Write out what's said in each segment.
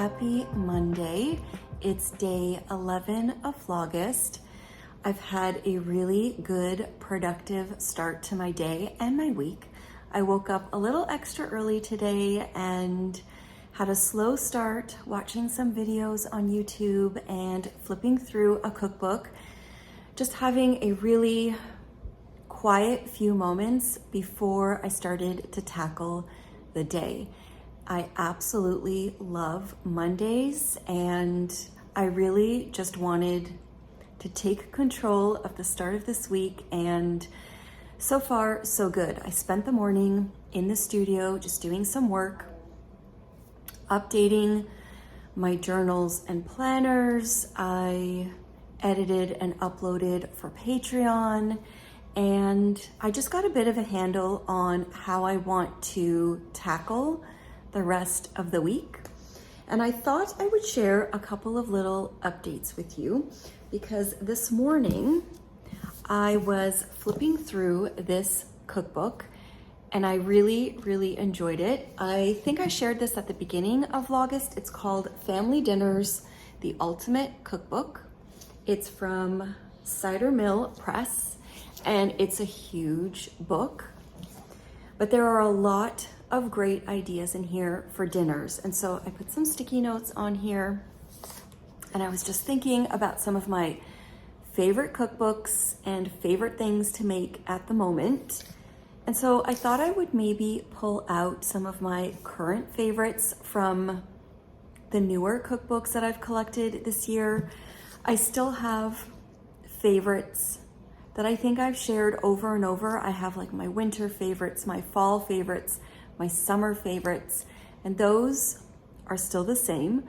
Happy Monday. It's day 11 of Vlogust. I've had a really good, productive start to my day and my week. I woke up a little extra early today and had a slow start watching some videos on YouTube and flipping through a cookbook, just having a really quiet few moments before I started to tackle the day. I absolutely love Mondays, and I really just wanted to take control of the start of this week, and so far so good. I spent the morning in the studio just doing some work, updating my journals and planners. I edited and uploaded for Patreon, and I just got a bit of a handle on how I want to tackle the rest of the week. And I thought I would share a couple of little updates with you, because this morning I was flipping through this cookbook and I really enjoyed it. I think I shared this at the beginning of Vlogust. It's called Family Dinners, The Ultimate Cookbook. It's from Cider Mill Press, and it's a huge book, but there are a lot of great ideas in here for dinners. And so I put some sticky notes on here, and I was just thinking about some of my favorite cookbooks and favorite things to make at the moment. And so I thought I would maybe pull out some of my current favorites from the newer cookbooks that I've collected this year. I still have favorites that I think I've shared over and over. I have like my winter favorites, my fall favorites, my summer favorites, and those are still the same.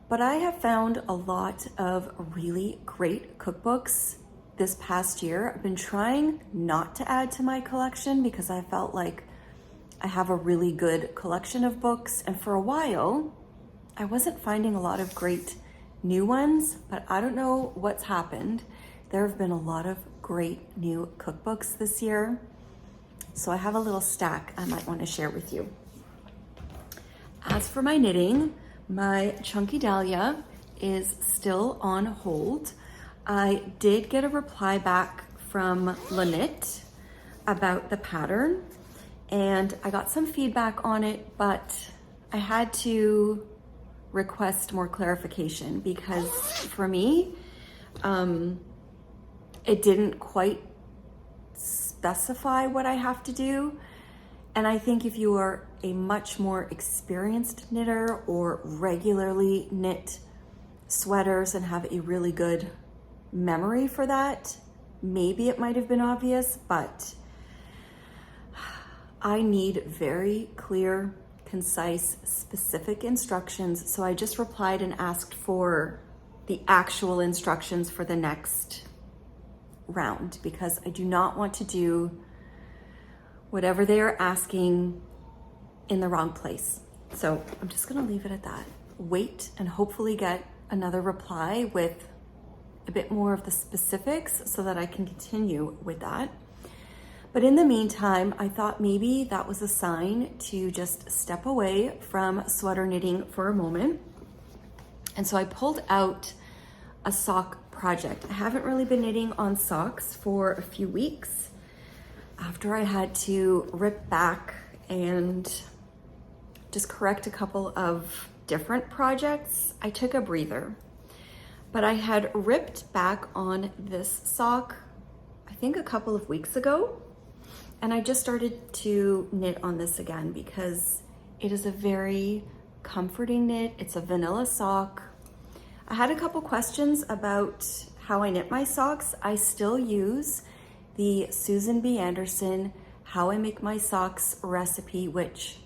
But I have found a lot of really great cookbooks this past year. I've been trying not to add to my collection because I felt like I have a really good collection of books, and for a while I wasn't finding a lot of great new ones, but I don't know what's happened. There have been a lot of great new cookbooks this year. So I have a little stack I might want to share with you. As for my knitting, my Chunky Dahlia is still on hold. I did get a reply back from Lanit about the pattern, and I got some feedback on it, but I had to request more clarification because for me, it didn't quite specify what I have to do. And I think if you are a much more experienced knitter or regularly knit sweaters and have a really good memory for that, maybe it might have been obvious, but I need very clear, concise, specific instructions. So I just replied and asked for the actual instructions for the next round, because I do not want to do whatever they are asking in the wrong place. So I'm just gonna leave it at that. Wait and hopefully get another reply with a bit more of the specifics so that I can continue with that. But in the meantime, I thought maybe that was a sign to just step away from sweater knitting for a moment. And so I pulled out a sock project. I haven't really been knitting on socks for a few weeks. After I had to rip back and just correct a couple of different projects, I took a breather. But I had ripped back on this sock, I think a couple of weeks ago, and I just started to knit on this again because it is a very comforting knit. It's a vanilla sock. I had a couple questions about how I knit my socks. I still use the Susan B. Anderson How I Make My Socks recipe, which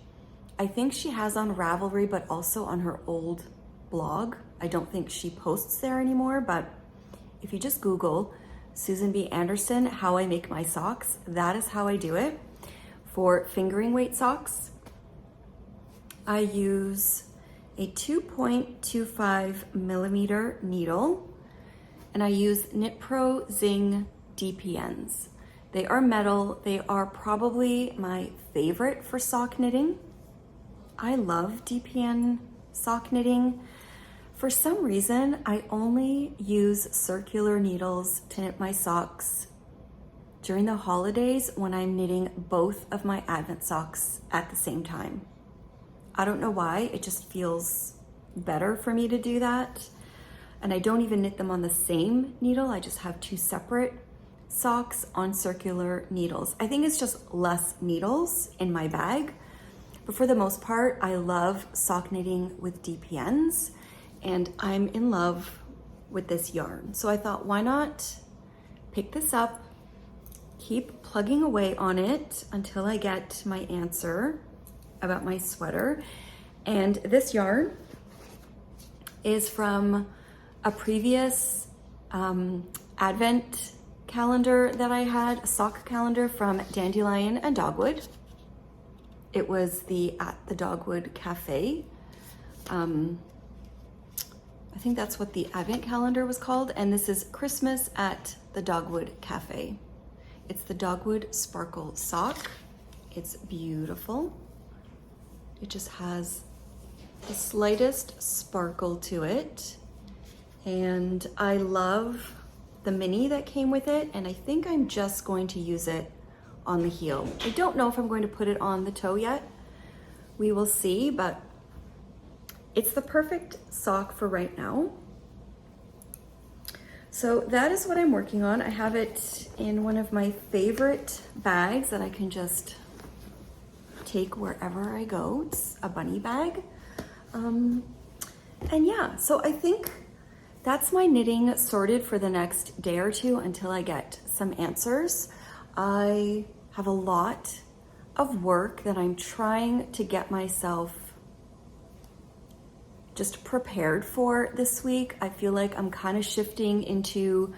I think she has on Ravelry, but also on her old blog. I don't think she posts there anymore, but if you just Google Susan B. Anderson How I Make My Socks, that is how I do it. For fingering weight socks, I use a 2.25 millimeter needle, and I use Knit Pro Zing DPNs. They are metal. They are probably my favorite for sock knitting. I love DPN sock knitting. For some reason, I only use circular needles to knit my socks during the holidays when I'm knitting both of my Advent socks at the same time. I don't know why, it just feels better for me to do that. And I don't even knit them on the same needle, I just have two separate socks on circular needles. I think it's just less needles in my bag, but for the most part, I love sock knitting with DPNs, and I'm in love with this yarn. So I thought, why not pick this up, keep plugging away on it until I get my answer about my sweater. And this yarn is from a previous Advent calendar that I had, a sock calendar from Dandelion and Dogwood. It was at the Dogwood Cafe. I think that's what the Advent calendar was called. And this is Christmas at the Dogwood Cafe. It's the Dogwood Sparkle Sock. It's beautiful. It just has the slightest sparkle to it. And I love the mini that came with it. And I think I'm just going to use it on the heel. I don't know if I'm going to put it on the toe yet. We will see, but it's the perfect sock for right now. So that is what I'm working on. I have it in one of my favorite bags that I can just take wherever I go. It's a bunny bag. And yeah, so I think that's my knitting sorted for the next day or two until I get some answers. I have a lot of work that I'm trying to get myself just prepared for this week. I feel like I'm kind of shifting into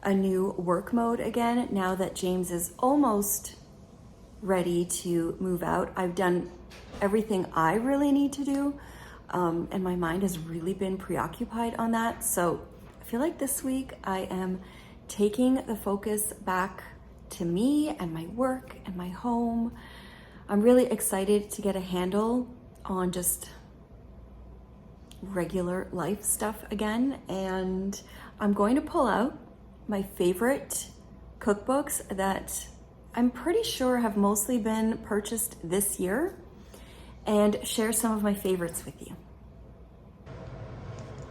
a new work mode again now that James is almost ready to move out. I've done everything I really need to do, and my mind has really been preoccupied on that. So I feel like this week I am taking the focus back to me and my work and my home. I'm really excited to get a handle on just regular life stuff again, and I'm going to pull out my favorite cookbooks that I'm pretty sure have mostly been purchased this year and share some of my favorites with you.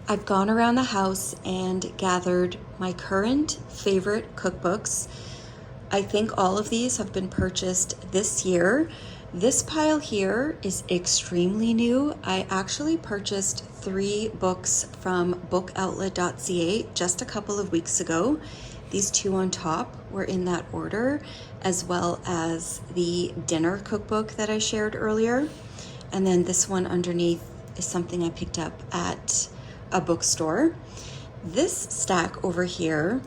I've gone around the house and gathered my current favorite cookbooks. I think all of these have been purchased this year. This pile here is extremely new. I actually purchased 3 books from bookoutlet.ca just a couple of weeks ago. These 2 on top were in that order, as well as the dinner cookbook that I shared earlier. And then this one underneath is something I picked up at a bookstore. This stack over here,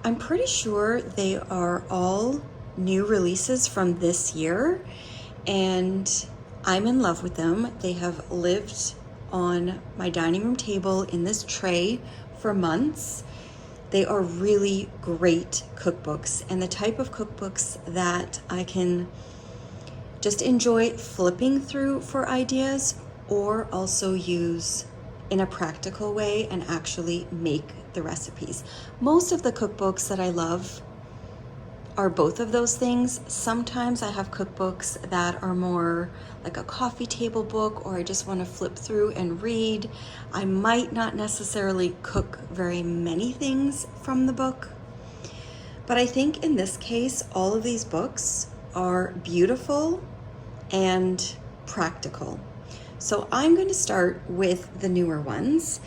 I'm pretty sure they are all new releases from this year, and I'm in love with them. They have lived on my dining room table in this tray for months. They are really great cookbooks, and the type of cookbooks that I can just enjoy flipping through for ideas, or also use in a practical way and actually make the recipes. Most of the cookbooks that I love are both of those things. Sometimes I have cookbooks that are more like a coffee table book, or I just want to flip through and read. I might not necessarily cook very many things from the book, but I think in this case, all of these books are beautiful and practical. So I'm going to start with the newer ones.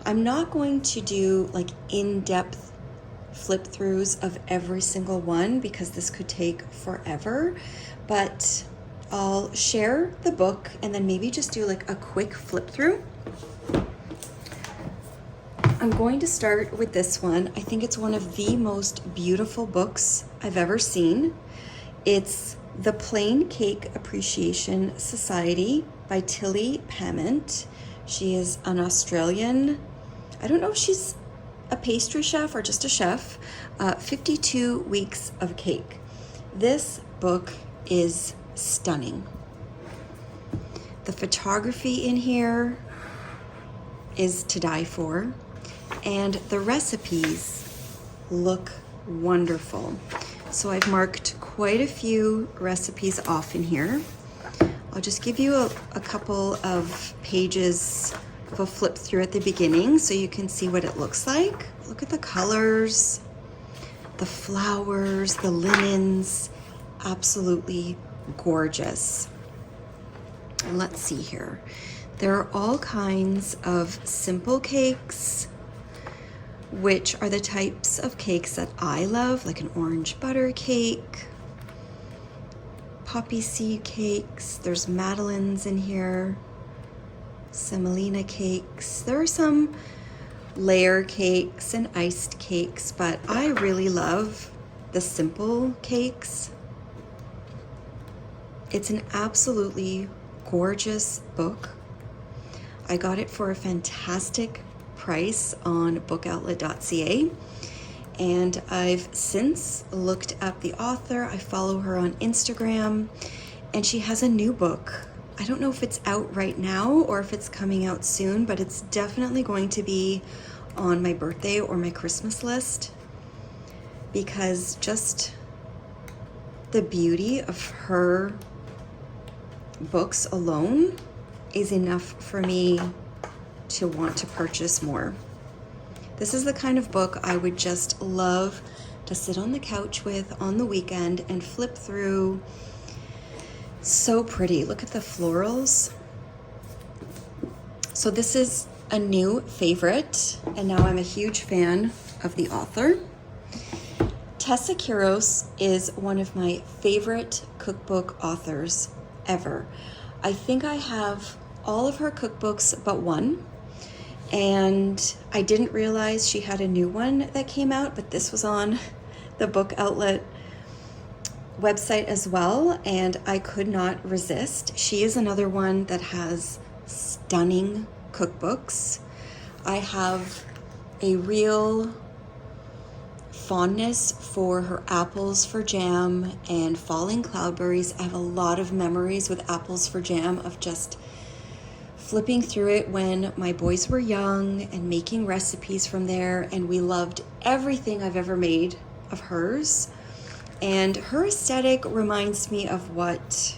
I'm not going to do like in-depth flip throughs of every single one because this could take forever, but I'll share the book and then maybe just do like a quick flip through. I'm going to start with this one. I think it's one of the most beautiful books I've ever seen. It's The Plain Cake Appreciation Society by Tilly Pament. She is an Australian, I don't know if she's a pastry chef or just a chef. 52 Weeks of Cake. This book is stunning. The photography in here is to die for, and the recipes look wonderful. So I've marked quite a few recipes off in here. I'll just give you a couple of pages of a flip through at the beginning so you can see what it looks like. Look at the colors, the flowers, the linens, absolutely gorgeous. And let's see here. There are all kinds of simple cakes, which are the types of cakes that I love, like an orange butter cake, poppy seed cakes. There's madeleines in here, semolina cakes. There are some layer cakes and iced cakes, but I really love the simple cakes. It's an absolutely gorgeous book. I got it for a fantastic price on bookoutlet.ca, and I've since looked up the author. I follow her on Instagram, and she has a new book. I don't know if it's out right now or if it's coming out soon, but it's definitely going to be on my birthday or my Christmas list, because just the beauty of her books alone is enough for me to want to purchase more. This is the kind of book I would just love to sit on the couch with on the weekend and flip through. So pretty. Look at the florals. So this is a new favorite, and now I'm a huge fan of the author. Tessa Quiros is one of my favorite cookbook authors ever. I think I have all of her cookbooks but one, and I didn't realize she had a new one that came out, but this was on the Book Outlet website as well, and I could not resist. She is another one that has stunning cookbooks. I have a real fondness for her apples for jam and falling cloudberries. I have a lot of memories with apples for jam of just flipping through it when my boys were young and making recipes from there, and we loved everything I've ever made of hers. And her aesthetic reminds me of what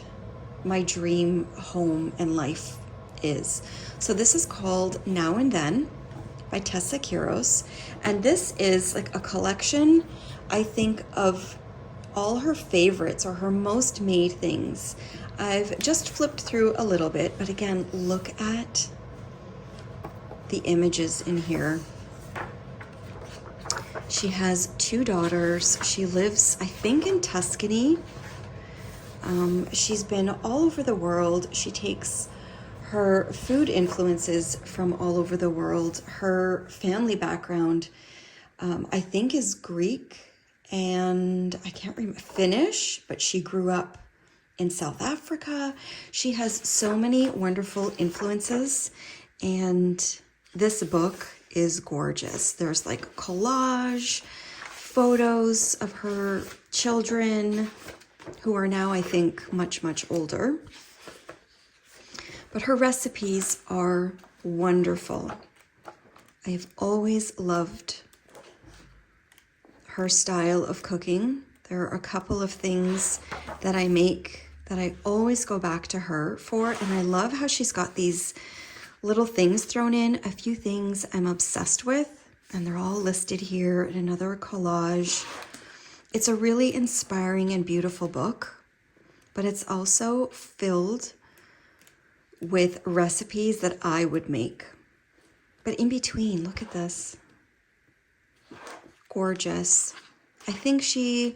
my dream home and life is. So this is called Now and Then by Tessa Quiros, and this is like a collection, I think, of all her favorites or her most made things. I've just flipped through a little bit, but again, look at the images in here. She has 2 daughters. She lives, I think, in Tuscany. She's been all over the world. She takes her food influences from all over the world. Her family background, I think, is Greek and I can't remember, Finnish, but she grew up in South Africa. She has so many wonderful influences, and this book is gorgeous. There's like collage photos of her children who are now, I think, much, much older. But her recipes are wonderful. I've always loved her style of cooking. There are a couple of things that I make that I always go back to her for, and I love how she's got these little things thrown in. A few things I'm obsessed with, and they're all listed here in another collage. It's a really inspiring and beautiful book, but it's also filled with recipes that I would make. But in between, look at this. Gorgeous. I think she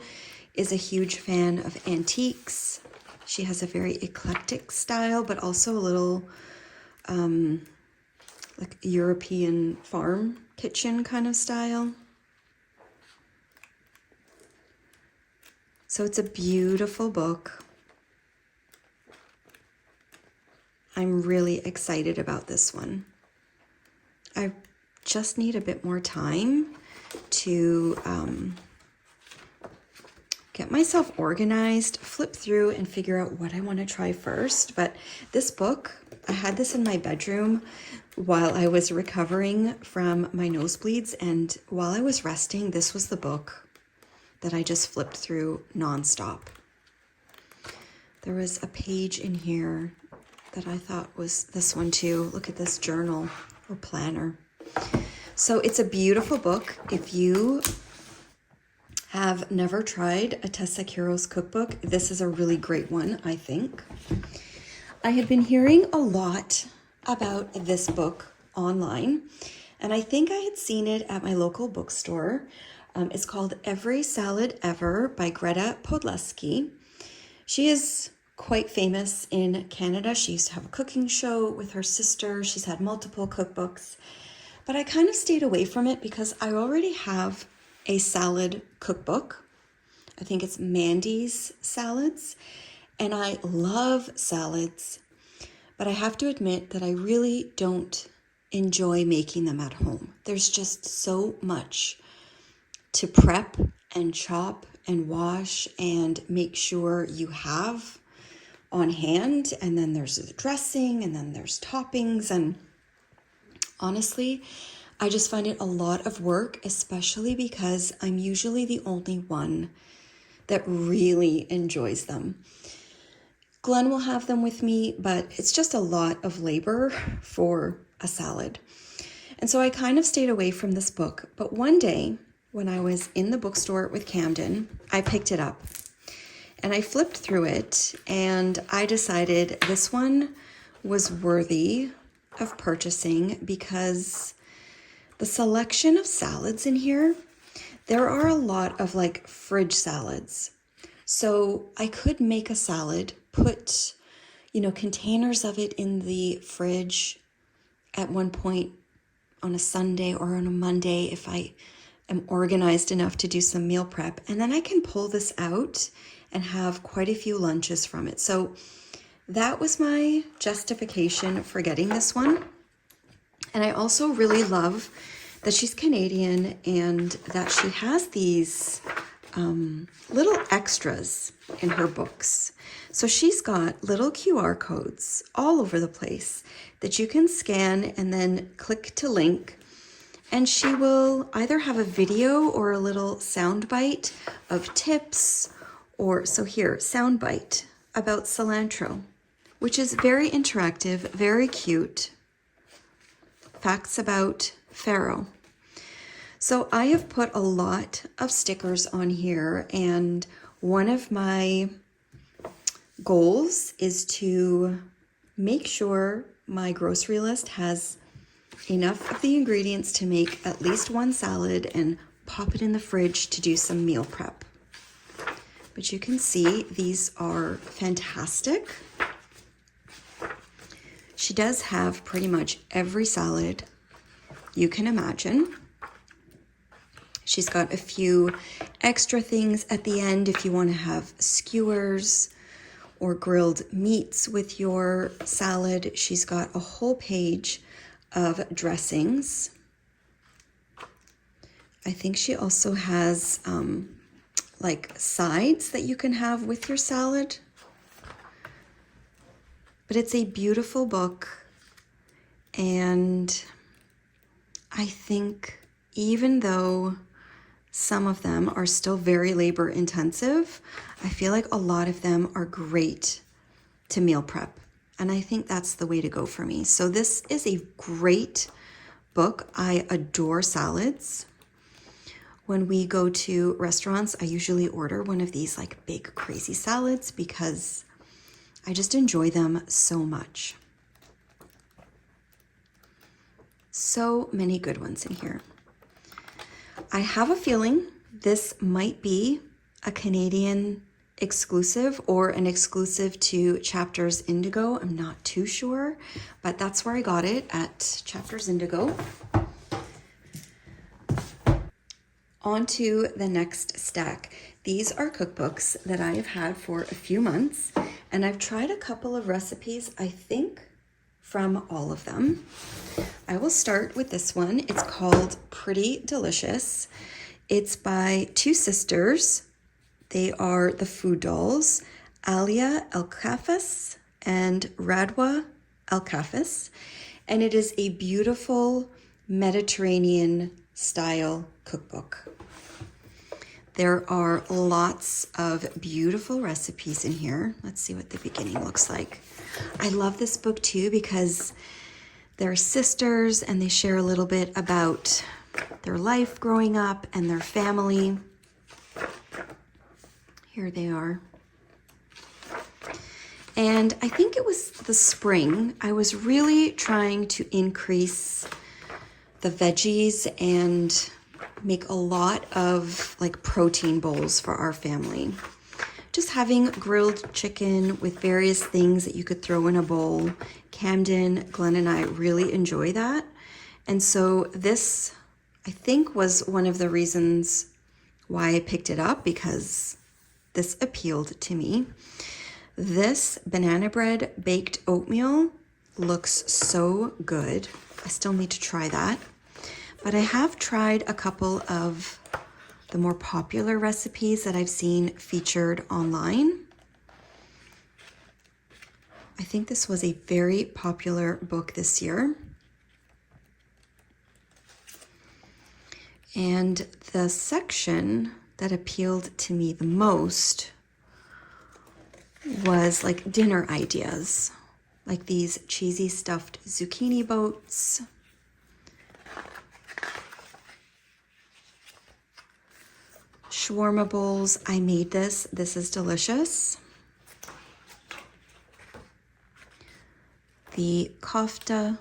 is a huge fan of antiques. She has a very eclectic style, but also a little like European farm kitchen kind of style. So it's a beautiful book. I'm really excited about this one. I just need a bit more time to get myself organized, flip through and figure out what I want to try first. But this book I had this in my bedroom while I was recovering from my nosebleeds, and while I was resting, this was the book that I just flipped through nonstop. There was a page in here that I thought was this one too. Look at this journal or planner. So it's a beautiful book. If you have never tried a Tessa Quiroz cookbook, this is a really great one, I think. I had been hearing a lot about this book online, and I think I had seen it at my local bookstore. It's called Every Salad Ever by Greta Podleski. She is quite famous in Canada. She used to have a cooking show with her sister. She's had multiple cookbooks, but I kind of stayed away from it because I already have a salad cookbook. I think it's Mandy's Salads, and I love salads, but I have to admit that I really don't enjoy making them at home. There's just so much to prep and chop and wash and make sure you have on hand, and then there's the dressing, and then there's toppings, and honestly, I just find it a lot of work, especially because I'm usually the only one that really enjoys them. Glenn will have them with me, but it's just a lot of labor for a salad. And so I kind of stayed away from this book. But one day when I was in the bookstore with Camden, I picked it up and I flipped through it, and I decided this one was worthy of purchasing because the selection of salads in here, there are a lot of like fridge salads. So I could make a salad, put, containers of it in the fridge at one point on a Sunday or on a Monday if I am organized enough to do some meal prep. And then I can pull this out and have quite a few lunches from it. So that was my justification for getting this one. And I also really love that she's Canadian and that she has these little extras in her books. So she's got little QR codes all over the place that you can scan and then click to link. And she will either have a video or a little sound bite of tips, so here, sound bite about cilantro, which is very interactive, very cute. Facts about farro. So I have put a lot of stickers on here, and one of my goals is to make sure my grocery list has enough of the ingredients to make at least one salad and pop it in the fridge to do some meal prep. But you can see these are fantastic. She does have pretty much every salad you can imagine. She's got a few extra things at the end if you want to have skewers or grilled meats with your salad. She's got a whole page of dressings. I think she also has like sides that you can have with your salad. But it's a beautiful book, and I think even though some of them are still very labor intensive, I feel like a lot of them are great to meal prep. And I think that's the way to go for me. So this is a great book. I adore salads. When we go to restaurants, I usually order one of these like big crazy salads because I just enjoy them so much. So many good ones in here. I have a feeling this might be a Canadian exclusive or an exclusive to Chapters Indigo. I'm not too sure, but that's where I got it, at Chapters Indigo. On to the next stack. These are cookbooks that I have had for a few months, and I've tried a couple of recipes, I think, from all of them. I will start with this one. It's called Pretty Delicious. It's by two sisters. They are the food dolls, Alia Elkafas and Radwa alcafis, and it is a beautiful Mediterranean style cookbook. There are lots of beautiful recipes in here. Let's see what the beginning looks like. I love this book too because they're sisters and they share a little bit about their life growing up and their family. Here they are. And I think it was the spring. I was really trying to increase the veggies and make a lot of like protein bowls for our family. Just having grilled chicken with various things that you could throw in a bowl. Camden, Glenn, and I really enjoy that. And so this, I think, was one of the reasons why I picked it up, because this appealed to me. This banana bread baked oatmeal looks so good. I still need to try that. But I have tried a couple of the more popular recipes that I've seen featured online. I think this was a very popular book this year. And the section that appealed to me the most was like dinner ideas, like these cheesy stuffed zucchini boats, shawarma bowls. I made this. This is delicious. The kofta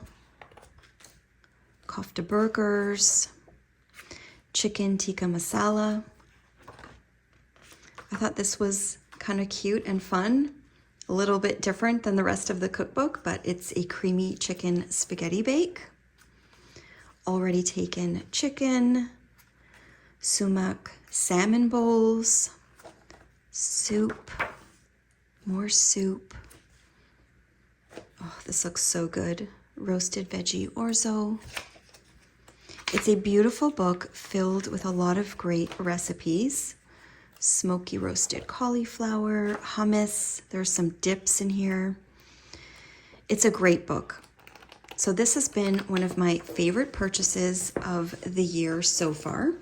burgers, chicken tikka masala. I thought this was kind of cute and fun, a little bit different than the rest of the cookbook, but it's a creamy chicken spaghetti bake. Already taken chicken, sumac salmon bowls, soup, more soup. Oh, this looks so good. Roasted veggie orzo. It's a beautiful book filled with a lot of great recipes. Smoky roasted cauliflower, hummus. There's some dips in here. It's a great book. So this has been one of my favorite purchases of the year so far.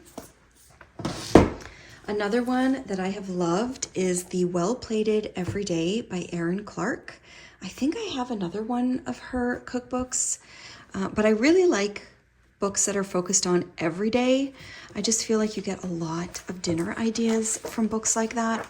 Another one that I have loved is the Well-Plated Every Day by Erin Clark. I think I have another one of her cookbooks, but I really like books that are focused on every day. I just feel like you get a lot of dinner ideas from books like that.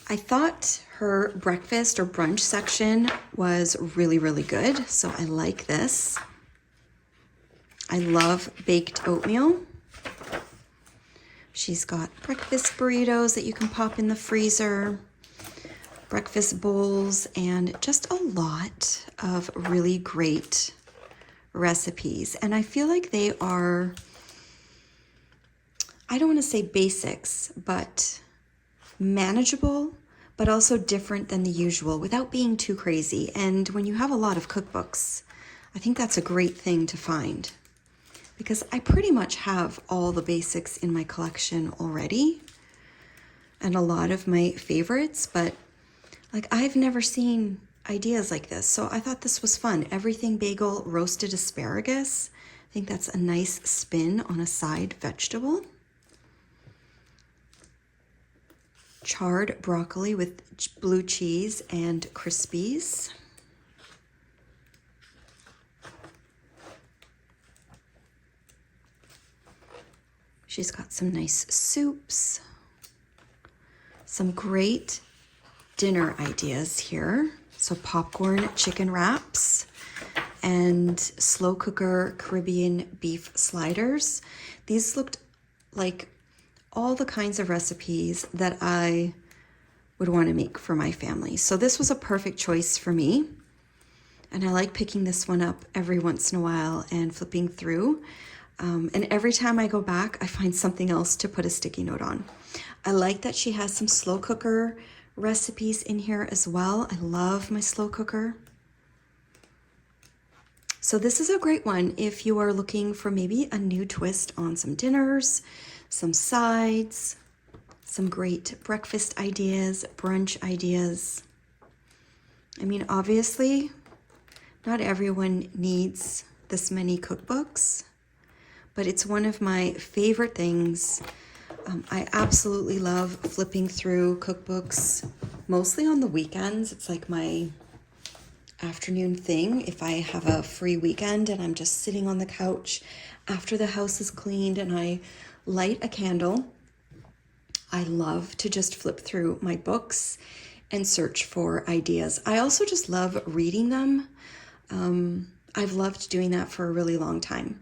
I thought her breakfast or brunch section was really, really good, so I like this. I love baked oatmeal. She's got breakfast burritos that you can pop in the freezer, breakfast bowls, and just a lot of really great recipes. And I feel like they are, I don't want to say basics, but manageable, but also different than the usual without being too crazy. And when you have a lot of cookbooks, I think that's a great thing to find, because I pretty much have all the basics in my collection already and a lot of my favorites, but like I've never seen ideas like this. So I thought this was fun. Everything bagel, roasted asparagus. I think that's a nice spin on a side vegetable. Charred broccoli with blue cheese and Crispies. She's got some nice soups, some great dinner ideas here. So popcorn chicken wraps and slow cooker Caribbean beef sliders. These looked like all the kinds of recipes that I would want to make for my family. So this was a perfect choice for me. And I like picking this one up every once in a while and flipping through. And every time I go back, I find something else to put a sticky note on. I like that she has some slow cooker recipes in here as well. I love my slow cooker. So this is a great one if you are looking for maybe a new twist on some dinners, some sides, some great breakfast ideas, brunch ideas. I mean, obviously, not everyone needs this many cookbooks, but it's one of my favorite things. I absolutely love flipping through cookbooks, mostly on the weekends. It's like my afternoon thing. If I have a free weekend and I'm just sitting on the couch after the house is cleaned and I light a candle, I love to just flip through my books and search for ideas. I also just love reading them. I've loved doing that for a really long time.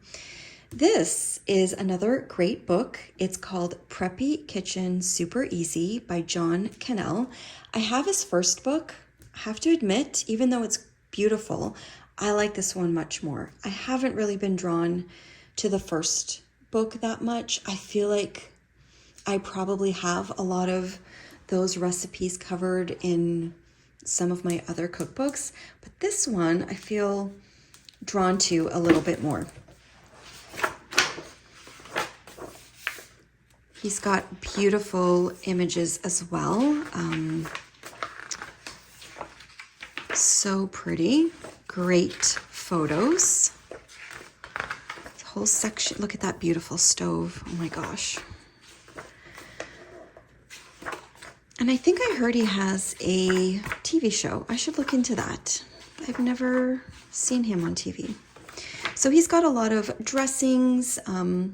This is another great book. It's called Preppy Kitchen Super Easy by John Cannell. I have his first book. I have to admit, even though it's beautiful, I like this one much more. I haven't really been drawn to the first book that much. I feel like I probably have a lot of those recipes covered in some of my other cookbooks, but this one I feel drawn to a little bit more. He's got beautiful images as well. So pretty, great photos. The whole section, look at that beautiful stove. Oh my gosh. And I think I heard he has a TV show. I should look into that. I've never seen him on TV. So he's got a lot of dressings, a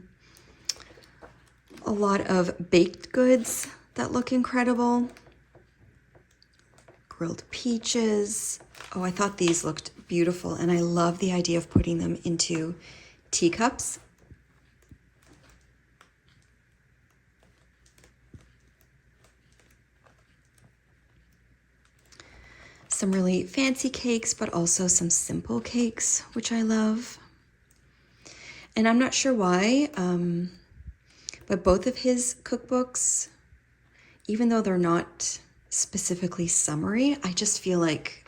lot of baked goods that look incredible. Grilled peaches. Oh, I thought these looked beautiful, and I love the idea of putting them into teacups. Some really fancy cakes, but also some simple cakes, which I love. And I'm not sure why, but both of his cookbooks, even though they're not specifically summery, I just feel like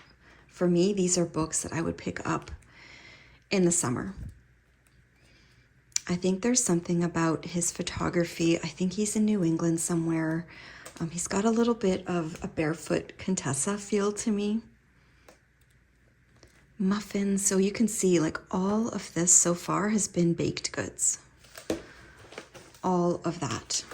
for me, these are books that I would pick up in the summer. I think there's something about his photography. I think he's in New England somewhere. He's got a little bit of a barefoot Contessa feel to me. Muffins, so you can see like all of this so far has been baked goods. All of that.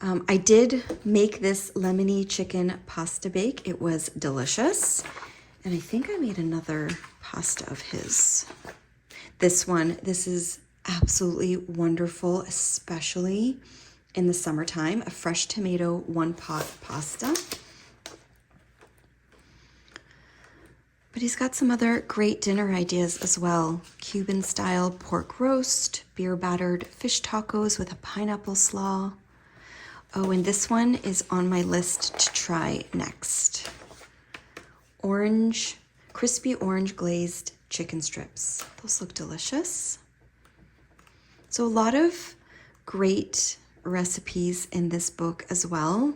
I did make this lemony chicken pasta bake. It was delicious. And I think I made another pasta of his. This is absolutely wonderful, especially in the summertime. A fresh tomato one-pot pasta. But he's got some other great dinner ideas as well. Cuban-style pork roast, beer-battered fish tacos with a pineapple slaw. Oh, and this one is on my list to try next. Crispy orange glazed chicken strips. Those look delicious. So a lot of great recipes in this book as well.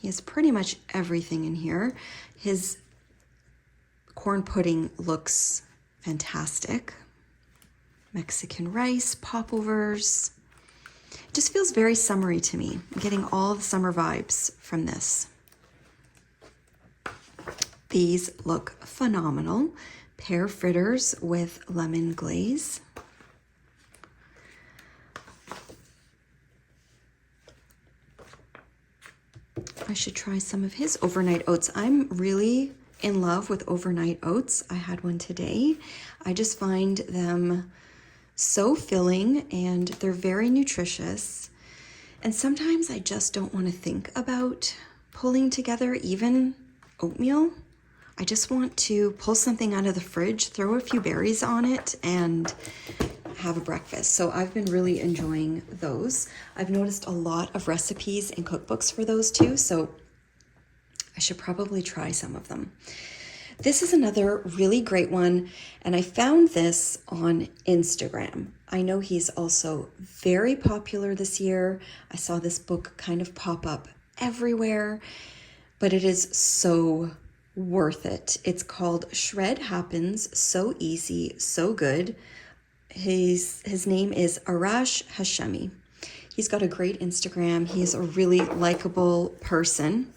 He has pretty much everything in here. His corn pudding looks fantastic. Mexican rice, popovers. It just feels very summery to me. I'm getting all the summer vibes from this. These look phenomenal. Pear fritters with lemon glaze. I should try some of his overnight oats. I'm really in love with overnight oats. I had one today. I just find them so filling and they're very nutritious. And sometimes I just don't want to think about pulling together even oatmeal. I just want to pull something out of the fridge, throw a few berries on it, and have a breakfast. So I've been really enjoying those. I've noticed a lot of recipes and cookbooks for those too, so I should probably try some of them. This is another really great one, and I found this on Instagram. I know he's also very popular this year. I saw this book kind of pop up everywhere, but it is so worth it. It's called Shred Happens, so easy, so good. His name is Arash Hashemi. He's got a great Instagram. He's a really likable person.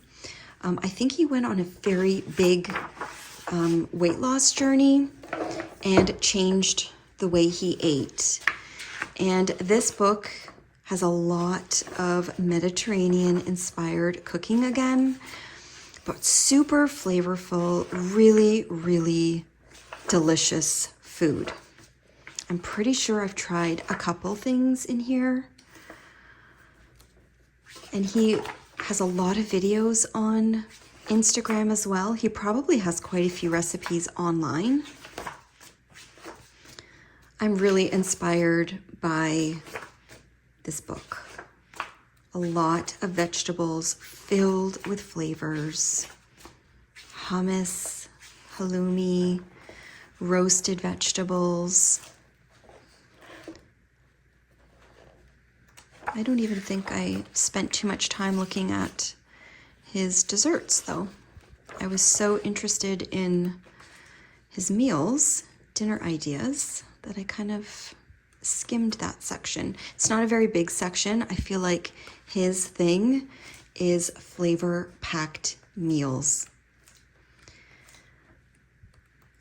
I think he went on a very big weight loss journey and changed the way he ate. And this book has a lot of Mediterranean-inspired cooking again, but super flavorful, really, really delicious food. I'm pretty sure I've tried a couple things in here. And he has a lot of videos on Instagram as well. He probably has quite a few recipes online. I'm really inspired by this book. A lot of vegetables filled with flavors. Hummus, halloumi, roasted vegetables. I don't even think I spent too much time looking at his desserts though. I was so interested in his meals, dinner ideas, that I kind of skimmed that section. It's not a very big section. I feel like his thing is flavor-packed meals.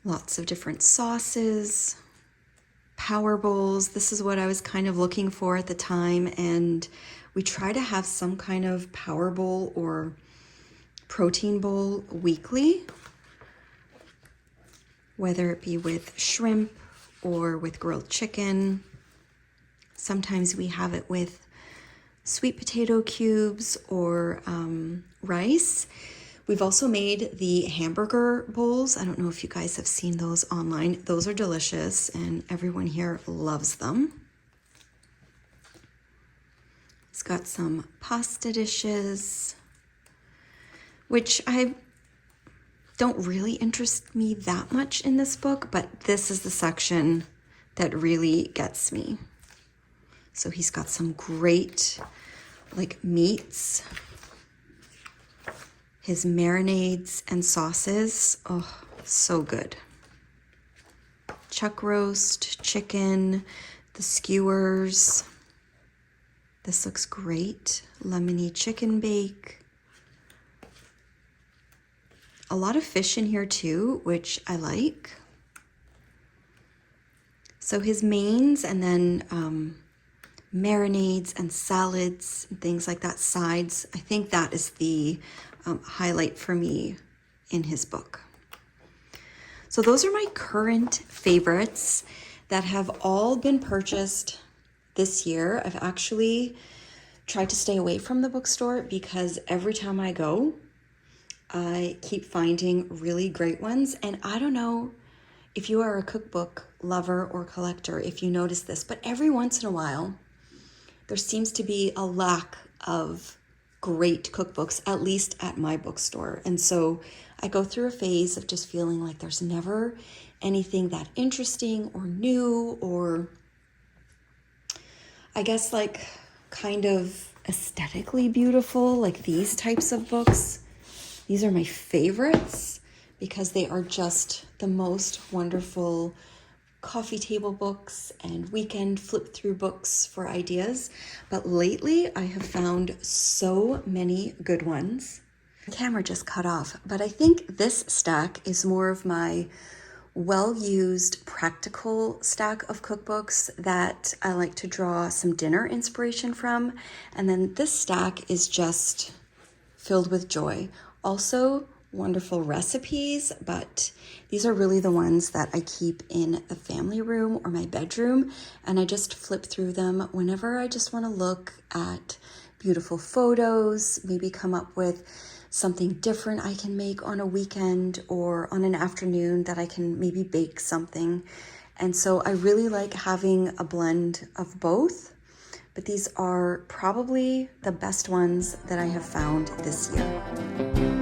Lots of different sauces, power bowls. This is what I was kind of looking for at the time, and we try to have some kind of power bowl or protein bowl weekly, whether it be with shrimp or with grilled chicken. Sometimes we have it with sweet potato cubes or rice. We've also made the hamburger bowls. I don't know if you guys have seen those online. Those are delicious and everyone here loves them. It's got some pasta dishes, which I don't really interest me that much in this book, but this is the section that really gets me. So he's got some great like meats, his marinades and sauces. Oh, so good. Chuck roast, chicken, the skewers. This looks great. Lemony chicken bake. A lot of fish in here too, which I like. So his mains and then marinades and salads and things like that, sides. I think that is the highlight for me in his book. So those are my current favorites that have all been purchased this year. I've actually tried to stay away from the bookstore because every time I go, I keep finding really great ones. And I don't know if you are a cookbook lover or collector, if you notice this, but every once in a while, there seems to be a lack of great cookbooks, at least at my bookstore. And so I go through a phase of just feeling like there's never anything that interesting or new, or I guess like kind of aesthetically beautiful, like these types of books. These are my favorites because they are just the most wonderful coffee table books and weekend flip through books for ideas. But lately I have found so many good ones. The camera just cut off, but I think this stack is more of my well-used practical stack of cookbooks that I like to draw some dinner inspiration from. And then this stack is just filled with joy. Also wonderful recipes, but these are really the ones that I keep in the family room or my bedroom, and I just flip through them whenever I just want to look at beautiful photos, maybe come up with something different I can make on a weekend or on an afternoon that I can maybe bake something. And so I really like having a blend of both, but these are probably the best ones that I have found this year.